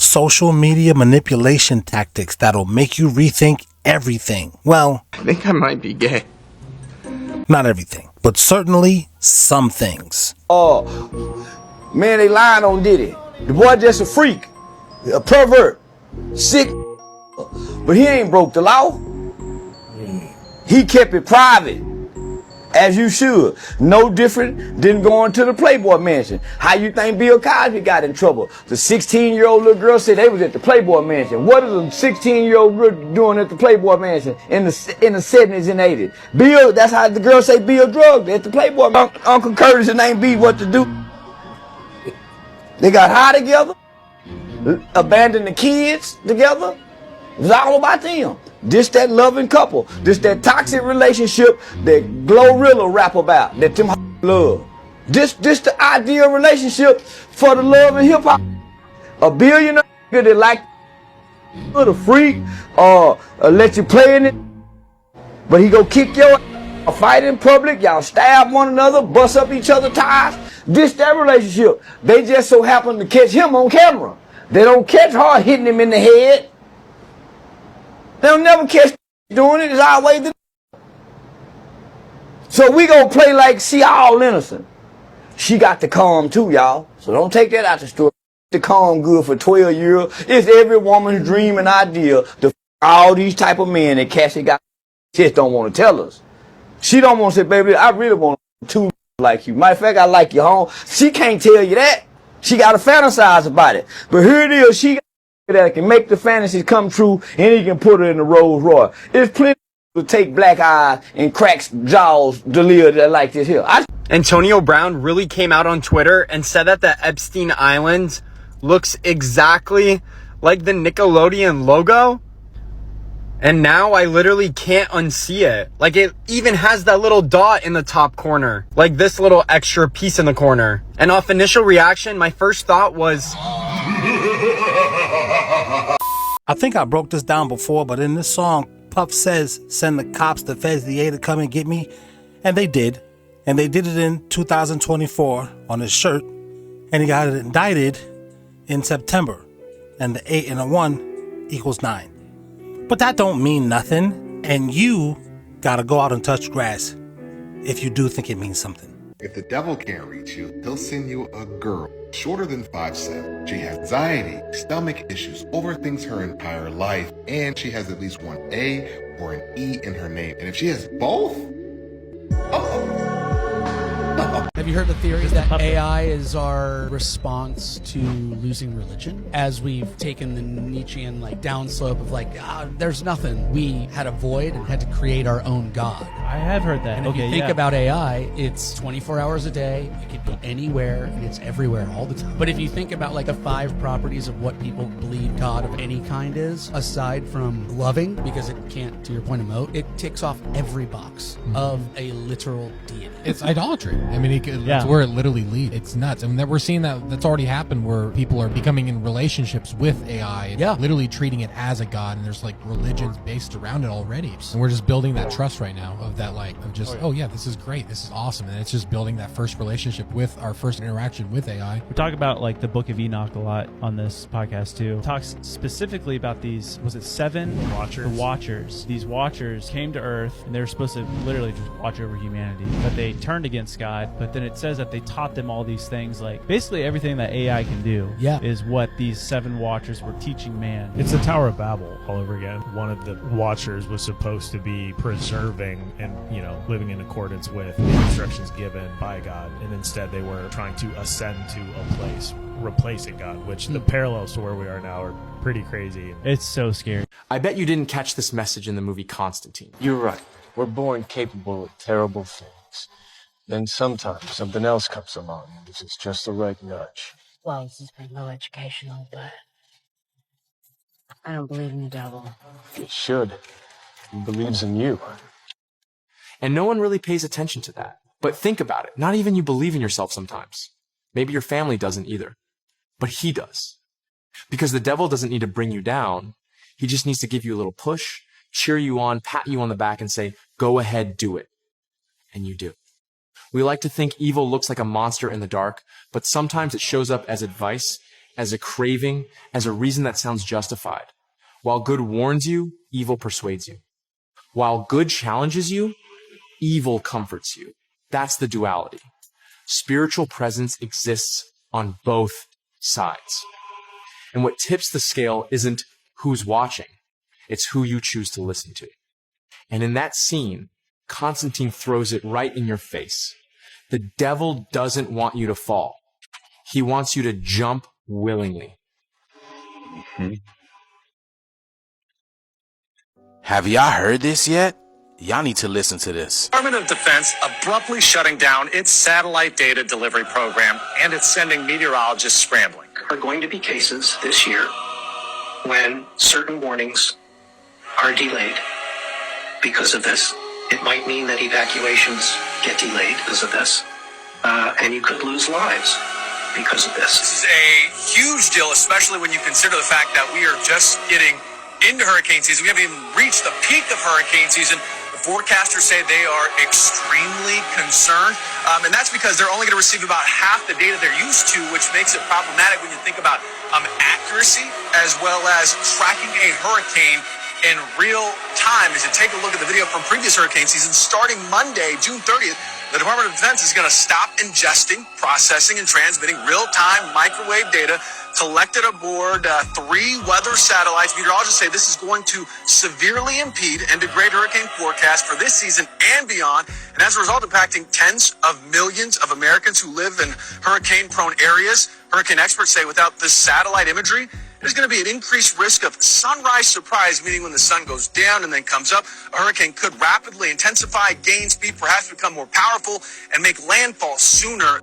social media manipulation tactics that'll make you rethink everything. Well, I think I might be gay. not everything, but certainly some things. Man, they lying on Diddy. The boy just a freak, a pervert, sick, but he ain't broke the law. He kept it private, as you should. No different than going to the Playboy Mansion. How you think Bill Cosby got in trouble? The 16-year-old little girl said they was at the Playboy Mansion. What is a 16-year-old girl doing at the Playboy Mansion in the 70s and 80s? Bill, that's how the girl say Bill drugged at the Playboy Mansion. Uncle Curtis and ain't be what to do. They got high together, abandoned the kids together. It was all about them. This that loving couple. This that toxic relationship that Glorilla rap about. That them love. This the ideal relationship for the love and hip hop. A billionaire that like a freak or let you play in it, but he go kick your ass, fight in public. Y'all stab one another, bust up each other's tires. This that relationship. They just so happen to catch him on camera. They don't catch her hitting him in the head. They'll never catch doing it. It's always the. So we gonna play like she all innocent. She got the calm too, y'all. So don't take that out the story. The calm good for 12 years. It's every woman's dream and idea to all these type of men that Cassie got just don't want to tell us. She don't want to say, baby, I really want to like you. Matter of fact, I like you home. She can't tell you that. She got to fantasize about it. But here it is. She got that can make the fantasies come true, and he can put her in the Rolls Royce. There's plenty to take black eyes and crack jaws to live that like this here. Antonio Brown really came out on Twitter and said that the Epstein Island looks exactly like the Nickelodeon logo. And now I literally can't unsee it. Like, it even has that little dot in the top corner. Like this little extra piece in the corner. And off initial reaction, my first thought was... I think I broke this down before, but in this song, Puff says, send the cops, the feds, the A to come and get me. And they did. And they did it in 2024 on his shirt. And he got indicted in September. And the 8 and a 1 equals 9. But that don't mean nothing. And you gotta go out and touch grass if you do think it means something. If the devil can't reach you, he'll send you a girl shorter than 5'7". She has anxiety, stomach issues, overthinks her entire life, and she has at least one A or an E in her name. And if she has both, Have you heard the theory that AI is our response to losing religion? As we've taken the Nietzschean downslope of there's nothing. We had a void and had to create our own God. I have heard that. And if you think about AI, it's 24 hours a day. It could be anywhere and it's everywhere all the time. But if you think about the 5 properties of what people believe God of any kind is, aside from loving, because it can't, to your point, emote, it ticks off every box of a literal deity. It's idolatry. I mean, that's where it literally leads. It's nuts. I mean, we're seeing that's already happened where people are becoming in relationships with AI and literally treating it as a god, and there's religions based around it already. And we're just building that trust right now of that, this is great, this is awesome, and it's just building that first relationship with our first interaction with AI. We talk about the Book of Enoch a lot on this podcast too. It talks specifically about these, was it 7 Watchers? The Watchers. These Watchers came to Earth and they were supposed to literally just watch over humanity, but they turned against God. But then it says that they taught them all these things, basically everything that AI can do is what these 7 Watchers were teaching man. It's the Tower of Babel all over again. One of the Watchers was supposed to be preserving and living in accordance with the instructions given by God, and instead they were trying to ascend to a place replacing God, which the parallels to where we are now are pretty crazy. It's so scary. I bet you didn't catch this message in the movie Constantine. You're right. We're born capable of terrible things. Then sometimes something else comes along and it's just the right nudge. Well, this has been low educational, but I don't believe in the devil. You should. He believes in you. And no one really pays attention to that. But think about it. Not even you believe in yourself sometimes. Maybe your family doesn't either. But he does. Because the devil doesn't need to bring you down. He just needs to give you a little push, cheer you on, pat you on the back, and say, go ahead, do it. And you do. We like to think evil looks like a monster in the dark, but sometimes it shows up as advice as a craving, as a reason that sounds justified. While good warns you, evil persuades you. While good challenges you, evil comforts you. That's the duality. Spiritual presence exists on both sides. And what tips the scale isn't who's watching, it's who you choose to listen to. And in that scene, Constantine throws it right in your face. The devil doesn't want you to fall. He wants you to jump willingly. Mm-hmm. Have y'all heard this yet? Y'all need to listen to this. Department of Defense abruptly shutting down its satellite data delivery program, and it's sending meteorologists scrambling. There are going to be cases this year when certain warnings are delayed because of this. It might mean that evacuations get delayed because of this, and you could lose lives because of this. This is a huge deal, especially when you consider the fact that we are just getting into hurricane season. We haven't even reached the peak of hurricane season. The forecasters say they are extremely concerned, and that's because they're only going to receive about half the data they're used to, which makes it problematic when you think about accuracy as well as tracking a hurricane in real time. As you take a look at the video from previous hurricane seasons, starting Monday, June 30th, the Department of Defense is going to stop ingesting, processing, and transmitting real-time microwave data collected aboard 3 weather satellites. Meteorologists say this is going to severely impede and degrade hurricane forecasts for this season and beyond, and as a result, impacting tens of millions of Americans who live in hurricane-prone areas. Hurricane experts say without this satellite imagery, there's going to be an increased risk of sunrise surprise, meaning when the sun goes down and then comes up, a hurricane could rapidly intensify, gain speed, perhaps become more powerful, and make landfall sooner.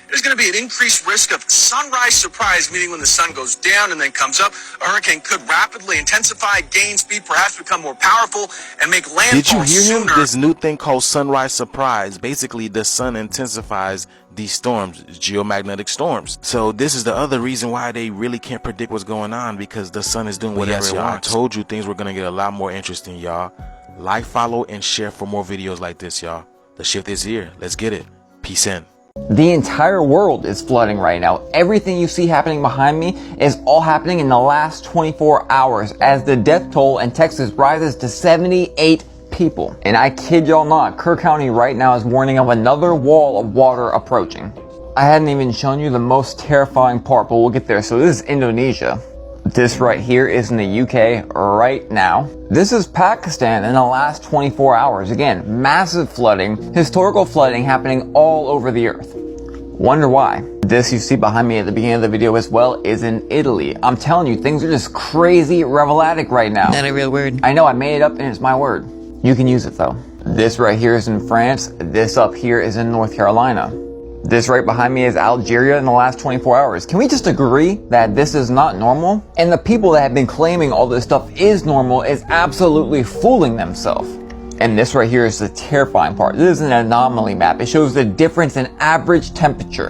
There's going to be an increased risk of sunrise surprise, meaning when the sun goes down and then comes up, a hurricane could rapidly intensify, gain speed, perhaps become more powerful, and make landfall sooner. Did you hear him? This new thing called sunrise surprise. Basically, the sun intensifies these storms, geomagnetic storms. So this is the other reason why they really can't predict what's going on, because the sun is doing whatever it wants. I told you things were gonna get a lot more interesting, y'all. Like, follow, and share for more videos like this, y'all. The shift is here. Let's get it. Peace in. The entire world is flooding right now. Everything you see happening behind me is all happening in the last 24 hours as the death toll in Texas rises to 78 people. And I kid y'all not, Kerr County right now is warning of another wall of water approaching. I hadn't even shown you the most terrifying part, but we'll get there. So this is Indonesia. This right here is in the UK right now. This is Pakistan in the last 24 hours. Again, massive flooding, historical flooding happening all over the earth. Wonder why? This you see behind me at the beginning of the video as well is in Italy. I'm telling you, things are just crazy revelatic right now. Not a real word. I know, I made it up and it's my word. You can use it though. This right here is in France. This up here is in North Carolina. This right behind me is Algeria in the last 24 hours. Can we just agree that this is not normal? And the people that have been claiming all this stuff is normal is absolutely fooling themselves. And this right here is the terrifying part. This is an anomaly map. It shows the difference in average temperature.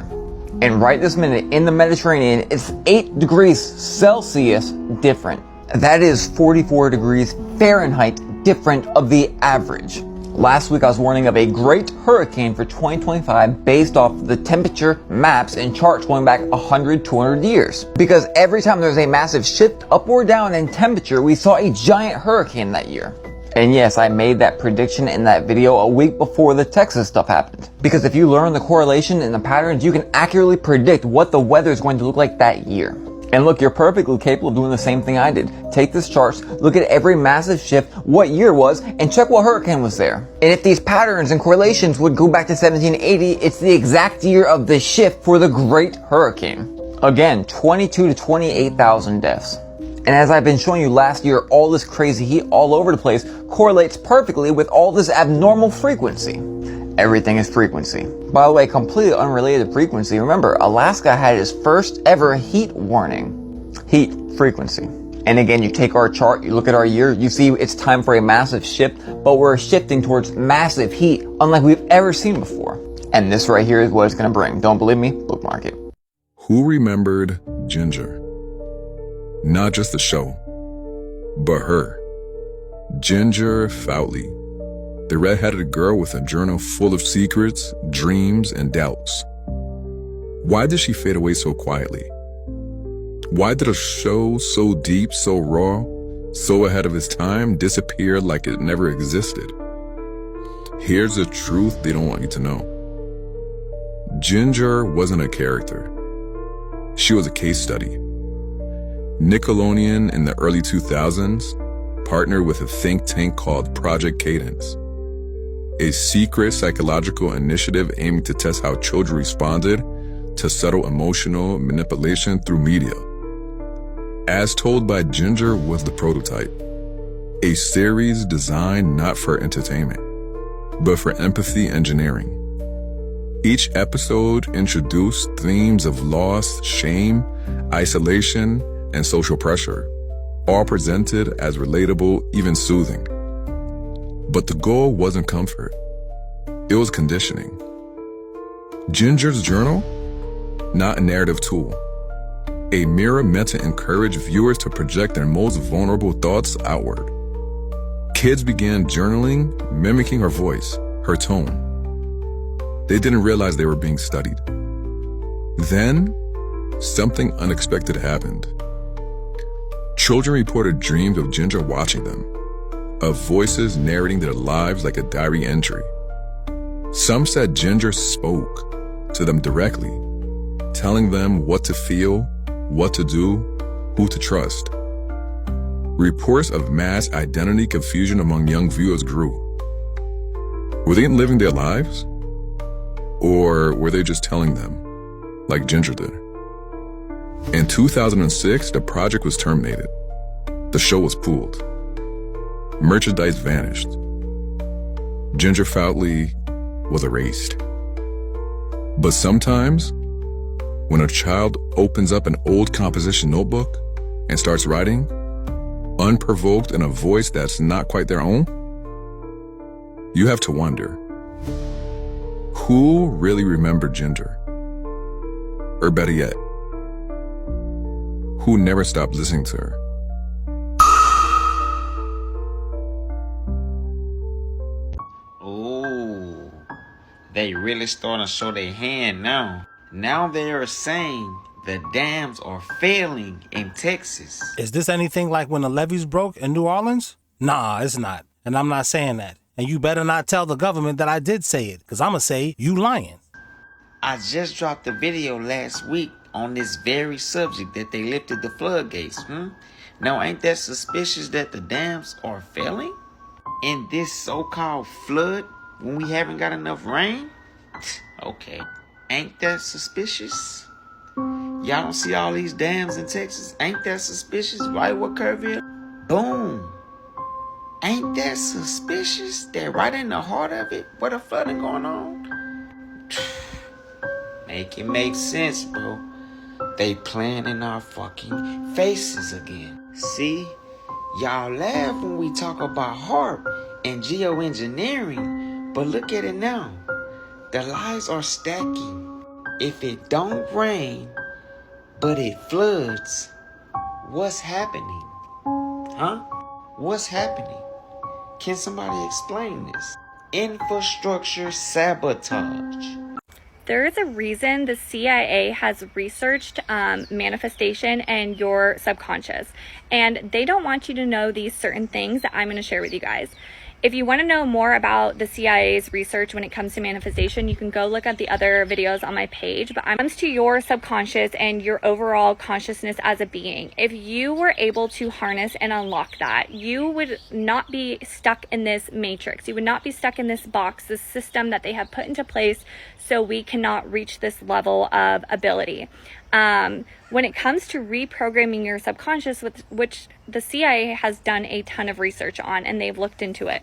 And right this minute in the Mediterranean, it's 8 degrees Celsius different. That is 44 degrees Fahrenheit different of the average. Last week I was warning of a great hurricane for 2025 based off the temperature maps and charts going back 100, 200 years. Because every time there's a massive shift up or down in temperature, we saw a giant hurricane that year. And yes, I made that prediction in that video a week before the Texas stuff happened. Because if you learn the correlation and the patterns, you can accurately predict what the weather is going to look like that year. And look, you're perfectly capable of doing the same thing I did. Take this chart, look at every massive shift, what year it was, and check what hurricane was there. And if these patterns and correlations would go back to 1780, it's the exact year of the shift for the Great Hurricane. Again, 22 to 28,000 deaths. And as I've been showing you last year, all this crazy heat all over the place correlates perfectly with all this abnormal frequency. Everything is frequency. By the way, completely unrelated to frequency, remember, Alaska had its first ever heat warning. Heat frequency. And again, you take our chart, you look at our year, you see it's time for a massive shift, but we're shifting towards massive heat, unlike we've ever seen before. And this right here is what it's gonna bring. Don't believe me? Bookmark it. Who remembered Ginger? Not just the show, but her. Ginger Foutley. The red-headed girl with a journal full of secrets, dreams, and doubts. Why did she fade away so quietly? Why did a show so deep, so raw, so ahead of its time disappear like it never existed? Here's the truth they don't want you to know. Ginger wasn't a character. She was a case study. Nickelodeon in the early 2000s partnered with a think tank called Project Cadence, a secret psychological initiative aiming to test how children responded to subtle emotional manipulation through media. As Told by Ginger was the prototype, a series designed not for entertainment, but for empathy engineering. Each episode introduced themes of loss, shame, isolation, and social pressure, all presented as relatable, even soothing. But the goal wasn't comfort. It was conditioning. Ginger's journal? Not a narrative tool. A mirror meant to encourage viewers to project their most vulnerable thoughts outward. Kids began journaling, mimicking her voice, her tone. They didn't realize they were being studied. Then, something unexpected happened. Children reported dreams of Ginger watching them, of voices narrating their lives like a diary entry. Some said Ginger spoke to them directly, telling them what to feel, what to do, who to trust. Reports of mass identity confusion among young viewers grew. Were they living their lives? Or were they just telling them, like Ginger did? In 2006, the project was terminated. The show was pulled. Merchandise vanished. Ginger Foutley was erased. But sometimes, when a child opens up an old composition notebook and starts writing, unprovoked in a voice that's not quite their own, you have to wonder, who really remembered Ginger? Or better yet, who never stopped listening to her? Oh, they really starting to show their hand now. Now they are saying the dams are failing in Texas. Is this anything like when the levees broke in New Orleans? Nah, it's not. And I'm not saying that. And you better not tell the government that I did say it, because I'ma say you lying. I just dropped a video last week on this very subject that they lifted the floodgates. Now, ain't that suspicious that the dams are failing? In this so-called flood when we haven't got enough rain? Okay. Ain't that suspicious? Y'all don't see all these dams in Texas? Ain't that suspicious? Right where Kerrville? Boom. Ain't that suspicious that right in the heart of it, where the flooding going on? Make it make sense, bro. They playing in our fucking faces again. See? Y'all laugh when we talk about HAARP and geoengineering, but look at it now. The lies are stacking. If it don't rain, but it floods, what's happening? Huh? What's happening? Can somebody explain this? Infrastructure sabotage. There is a reason the CIA has researched manifestation and your subconscious, and they don't want you to know these certain things that I'm going to share with you guys. If you want to know more about the CIA's research when it comes to manifestation, you can go look at the other videos on my page. But when it comes to your subconscious and your overall consciousness as a being, if you were able to harness and unlock that, you would not be stuck in this matrix. You would not be stuck in this box, this system that they have put into place so we cannot reach this level of ability. When it comes to reprogramming your subconscious, which the CIA has done a ton of research on and they've looked into it.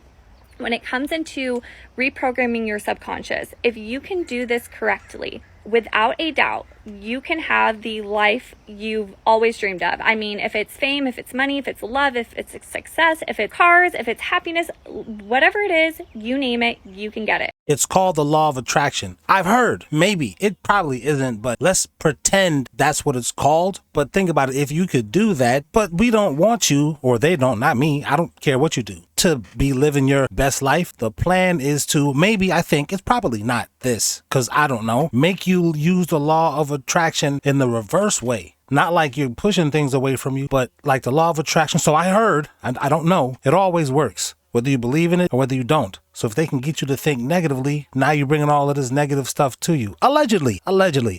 When it comes into reprogramming your subconscious, if you can do this correctly, without a doubt, you can have the life you've always dreamed of. I mean, if it's fame, if it's money, if it's love, if it's success, if it's cars, if it's happiness, whatever it is, you name it, you can get it. It's called the law of attraction. I've heard, maybe, it probably isn't, but let's pretend that's what it's called. But think about it, if you could do that, but we don't want you, or they don't, not me, I don't care what you do, to be living your best life. The plan is to, maybe, I think, it's probably not this, because I don't know, make you use the law of attraction in the reverse way. Not like you're pushing things away from you, but like the law of attraction. So I heard, and I don't know, it always works, whether you believe in it or whether you don't. So if they can get you to think negatively, now you're bringing all of this negative stuff to you. Allegedly.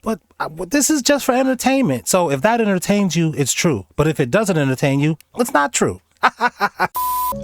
But this is just for entertainment. So if that entertains you, it's true. But if it doesn't entertain you, it's not true.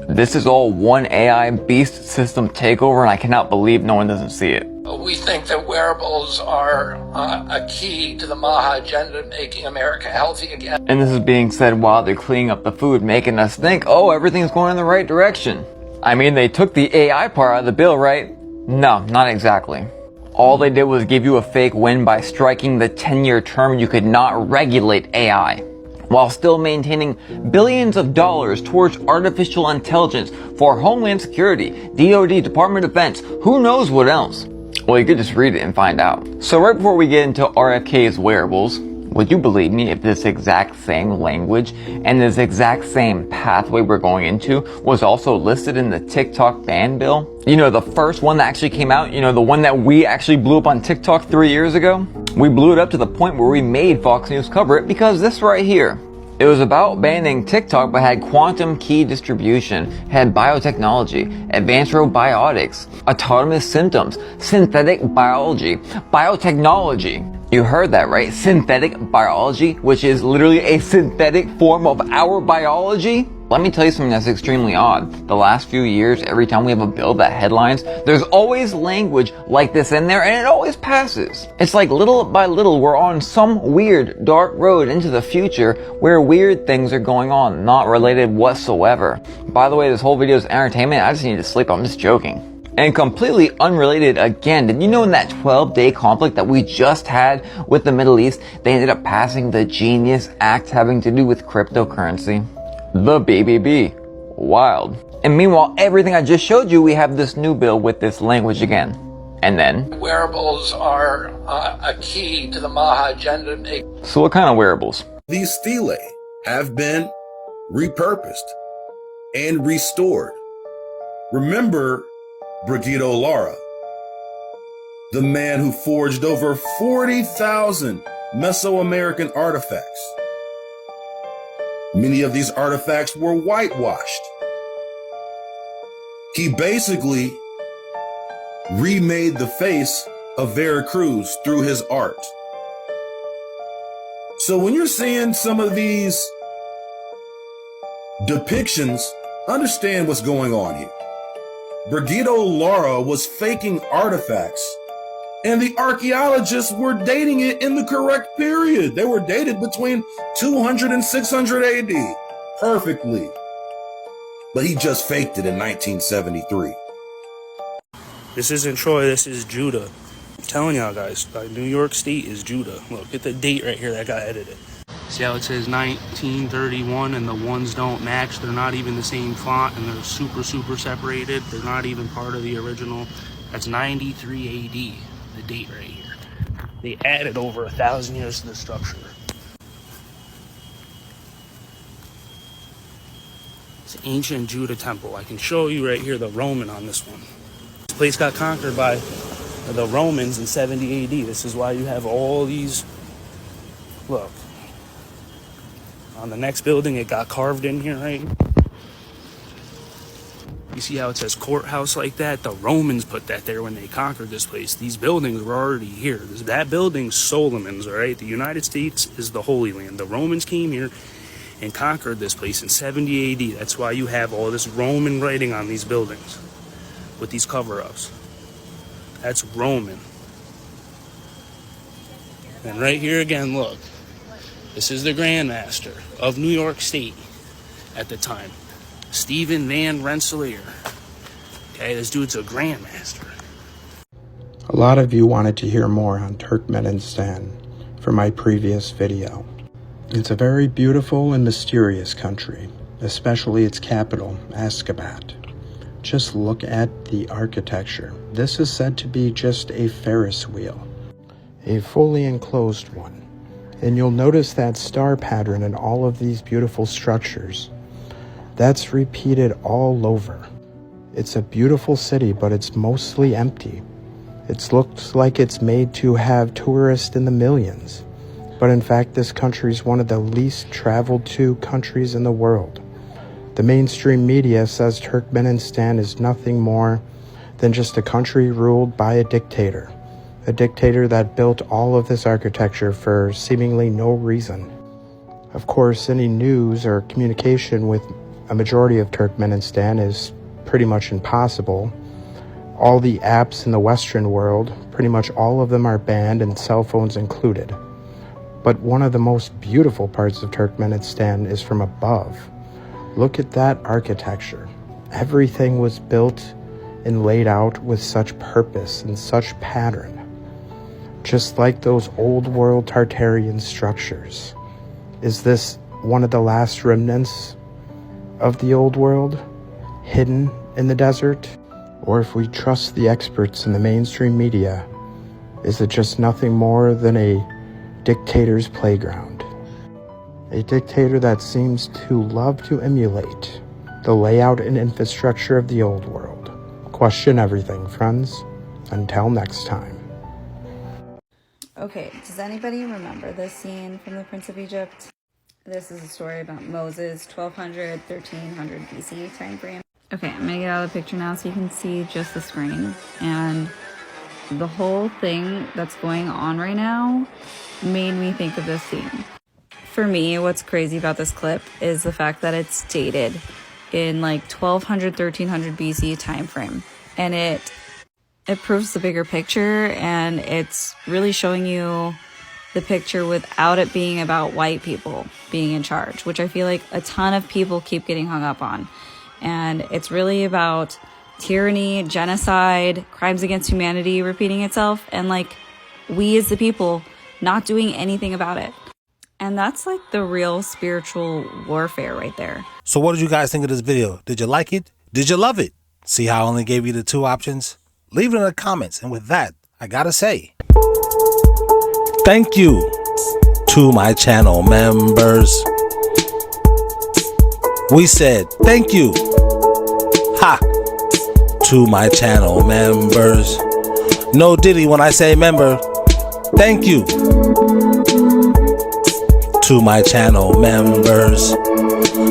This is all one AI beast system takeover, and I cannot believe no one doesn't see it. We think that wearables are a key to the Maha agenda, making America healthy again. And this is being said while they're cleaning up the food, making us think, oh, everything's going in the right direction. I mean, they took the AI part out of the bill, right? No, not exactly. All they did was give you a fake win by striking the 10-year term you could not regulate AI, while still maintaining billions of dollars towards artificial intelligence for Homeland Security, DoD, Department of Defense, who knows what else. Well, you could just read it and find out. So right before we get into RFK's wearables, would you believe me if this exact same language and this exact same pathway we're going into was also listed in the TikTok ban bill? You know, the first one that actually came out, you know, the one that we actually blew up on TikTok 3 years ago? We blew it up to the point where we made Fox News cover it because this right here. It was about banning TikTok, but had quantum key distribution, had biotechnology, advanced probiotics, autonomous symptoms, synthetic biology, biotechnology. You heard that right? Synthetic biology, which is literally a synthetic form of our biology. Let me tell you something that's extremely odd. The last few years, every time we have a bill that headlines, there's always language like this in there, and it always passes. It's like little by little, we're on some weird, dark road into the future where weird things are going on, not related whatsoever. By the way, this whole video is entertainment. I just need to sleep. I'm just joking. And completely unrelated again, did you know in that 12-day conflict that we just had with the Middle East, they ended up passing the Genius Act having to do with cryptocurrency? The BBB. Wild. And meanwhile, everything I just showed you, we have this new bill with this language again. And then? Wearables are a key to the Maha agenda. So what kind of wearables? These stelae have been repurposed and restored. Remember Brigitto Lara, the man who forged over 40,000 Mesoamerican artifacts. Many of these artifacts were whitewashed. He basically remade the face of Veracruz through his art. So when you're seeing some of these depictions, understand what's going on here. Brigitto Lara was faking artifacts, and the archaeologists were dating it in the correct period. They were dated between 200 and 600 AD perfectly. But he just faked it in 1973. This isn't Troy, this is Judah. I'm telling y'all guys, like New York State is Judah. Look at the date right here that got edited. See how it says 1931 and the ones don't match? They're not even the same font and they're super separated. They're not even part of the original. That's 93 AD, the date right here. They added over 1,000 years to the structure. It's ancient Judah temple. I can show you right here the Roman on this one. This place got conquered by the Romans in 70 AD. This is why you have all these, look. On the next building, it got carved in here, right? You see how it says courthouse like that? The Romans put that there when they conquered this place. These buildings were already here. That building's Solomon's, all right? The United States is the Holy Land. The Romans came here and conquered this place in 70 AD. That's why you have all this Roman writing on these buildings with these cover-ups. That's Roman. And right here again, look. This is the Grand Master of New York State at the time, Stephen Van Rensselaer. Okay, this dude's a Grand Master. A lot of you wanted to hear more on Turkmenistan from my previous video. It's a very beautiful and mysterious country, especially its capital, Ashgabat. Just look at the architecture. This is said to be just a Ferris wheel, a fully enclosed one. And you'll notice that star pattern in all of these beautiful structures. That's repeated all over. It's a beautiful city, but it's mostly empty. It looks like it's made to have tourists in the millions. But in fact, this country is one of the least traveled to countries in the world. The mainstream media says Turkmenistan is nothing more than just a country ruled by a dictator that built all of this architecture for seemingly no reason. Of course, any news or communication with a majority of Turkmenistan is pretty much impossible. All the apps in the Western world, pretty much all of them are banned, and cell phones included. But one of the most beautiful parts of Turkmenistan is from above. Look at that architecture. Everything was built and laid out with such purpose and such pattern. Just like those old world Tartarian structures. Is this one of the last remnants of the old world, hidden in the desert? Or if we trust the experts in the mainstream media, is it just nothing more than a dictator's playground? A dictator that seems to love to emulate the layout and infrastructure of the old world. Question everything, friends. Until next time. Okay, does anybody remember this scene from The Prince of Egypt? This is a story about Moses, 1200, 1300 BC time frame. Okay, I'm gonna get out of the picture now so you can see just the screen. And the whole thing that's going on right now made me think of this scene. For me, what's crazy about this clip is the fact that it's dated in like 1200, 1300 BC time frame. And it proves the bigger picture, and it's really showing you the picture without it being about white people being in charge, which I feel like a ton of people keep getting hung up on. And it's really about tyranny, genocide, crimes against humanity repeating itself, and like we as the people not doing anything about it. And that's like the real spiritual warfare right there. So what did you guys think of this video? Did you like it? Did you love it? See how I only gave you the two options? Leave it in the comments. And with that, I gotta say, thank you to my channel members. We said thank you, to my channel members. No Diddy when I say member. Thank you to my channel members.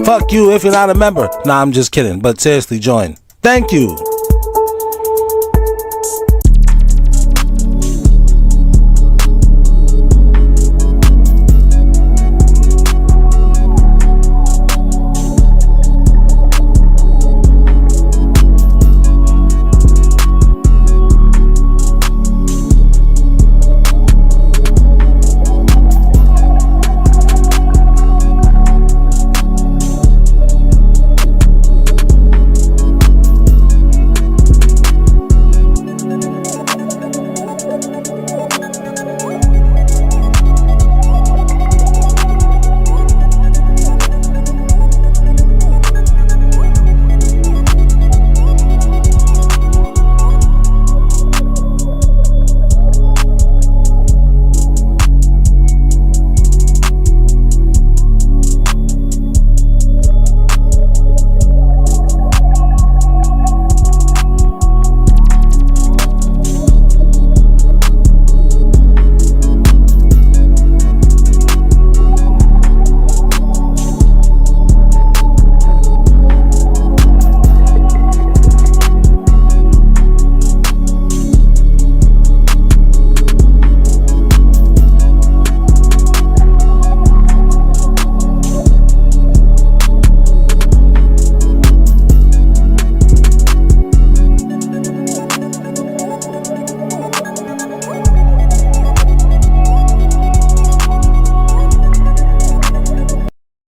Fuck you if you're not a member. Nah, I'm just kidding. But seriously, join. Thank you